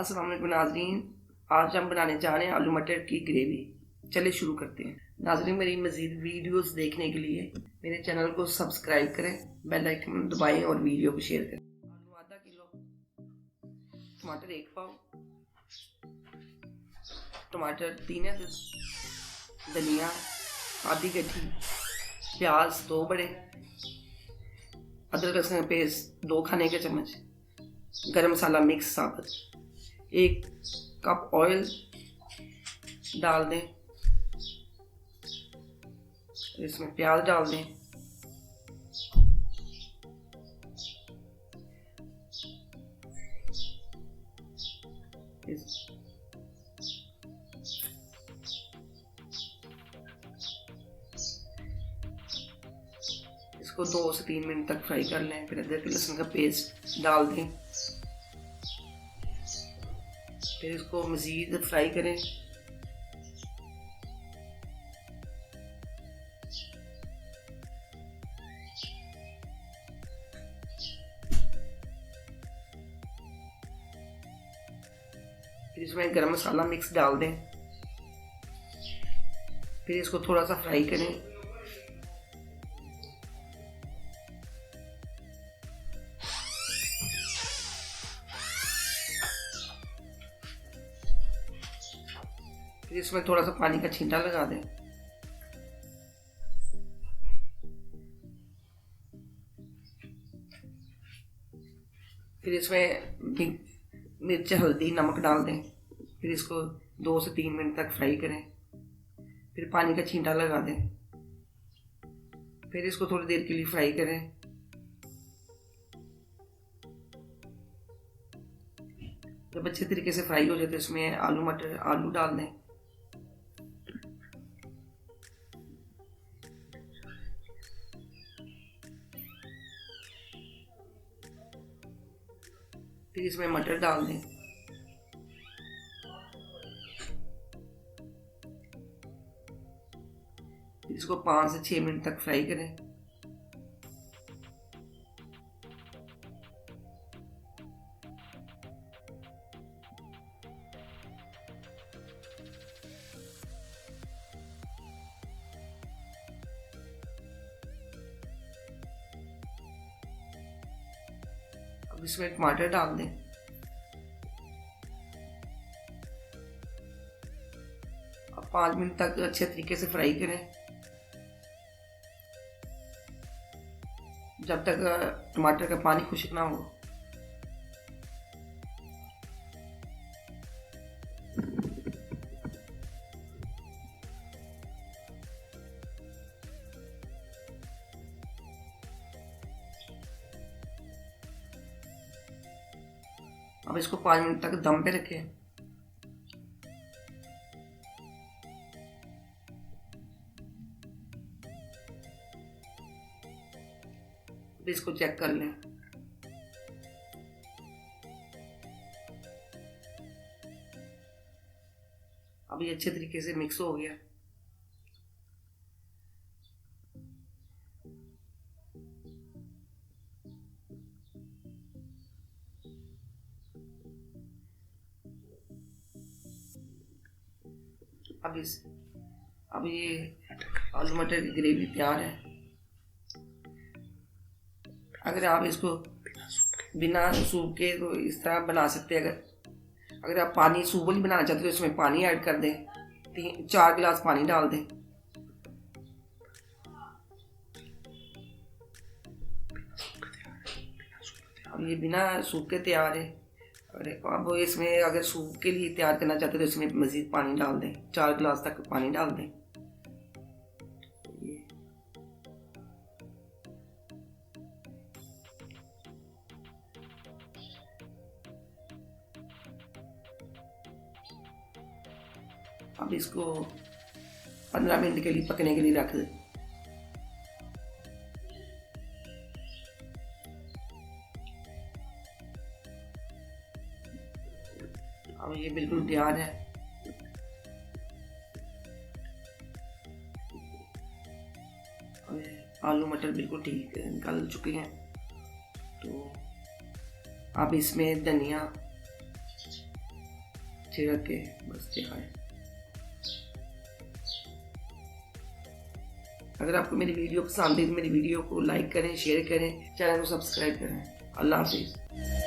अस्सलाम वालेकुम नाज़रीन, आज हम बनाने जा रहे हैं आलू मटर की ग्रेवी। चलिए शुरू करते हैं। नाज़रीन, मेरी मज़ीद वीडियोस देखने के लिए मेरे चैनल को सब्सक्राइब करें, बेल आइकन दबाएं और वीडियो को शेयर करें। आलू आधा किलो, टमाटर 1 पाव, टमाटर 3 है, धनिया आधी गड्ढी, प्याज 2 बड़े, अदरक लहसुन पेस्ट 2 खाने के चम्मच, गरम मसाला मिक्स साबुत, 1 कप ऑयल डाल दें, इसमें प्याज डाल दें, इसको 2 से 3 मिनट तक फ्राई कर लें। फिर अदरक लहसुन का पेस्ट डाल दें, फिर इसको मज़ीद फ्राई करें। फिर इसमें गरम मसाला मिक्स डाल दें, फिर इसको थोड़ा सा फ्राई करें। फिर इसमें थोड़ा सा पानी का छींटा लगा दें। फिर इसमें मिर्च, हल्दी, नमक डाल दें। फिर इसको 2 से 3 मिनट तक फ्राई करें। फिर पानी का छींटा लगा दें। फिर इसको थोड़ी देर के लिए फ्राई करें। जब अच्छे तरीके से फ्राई हो जाए तो इसमें आलू डाल दें। फिर इसमें मटर डाल दें। फिर इसको 5 से 6 मिनट तक फ्राई करें। अब इसमें टमाटर डाल दें। अब 5 मिनट तक अच्छे तरीके से फ्राई करें, जब तक टमाटर का पानी खुश्क ना हो। अब इसको 5 मिनट तक दम पे रखें। अब इसको चेक कर लें। अब ये अच्छे तरीके से मिक्स हो गया। अब ये आलू मटर की ग्रेवी तैयार है। अगर आप इसको बिना सूप के तो इस तरह बना सकते हैं। अगर आप पानी सूप वाली बनाना चाहते हो तो इसमें पानी ऐड कर दें, 4 गिलास पानी डाल दें। अब ये बिना सूप के तैयार है। और अब इसमें अगर सूप के लिए तैयार करना चाहते हो तो इसमें मज़ीद पानी डाल दें, 4 गिलास तक पानी डाल दें। अब इसको 15 मिनट के लिए पकने के लिए रख दें। अब ये बिल्कुल तैयार है। आलू मटर बिल्कुल ठीक गल चुके हैं। तो अब इसमें धनिया, छिड़क के बस दिखाएं। अगर आपको मेरी वीडियो पसंद है तो मेरी वीडियो को लाइक करें, शेयर करें, चैनल को सब्सक्राइब करें। अल्लाह हाफिज़।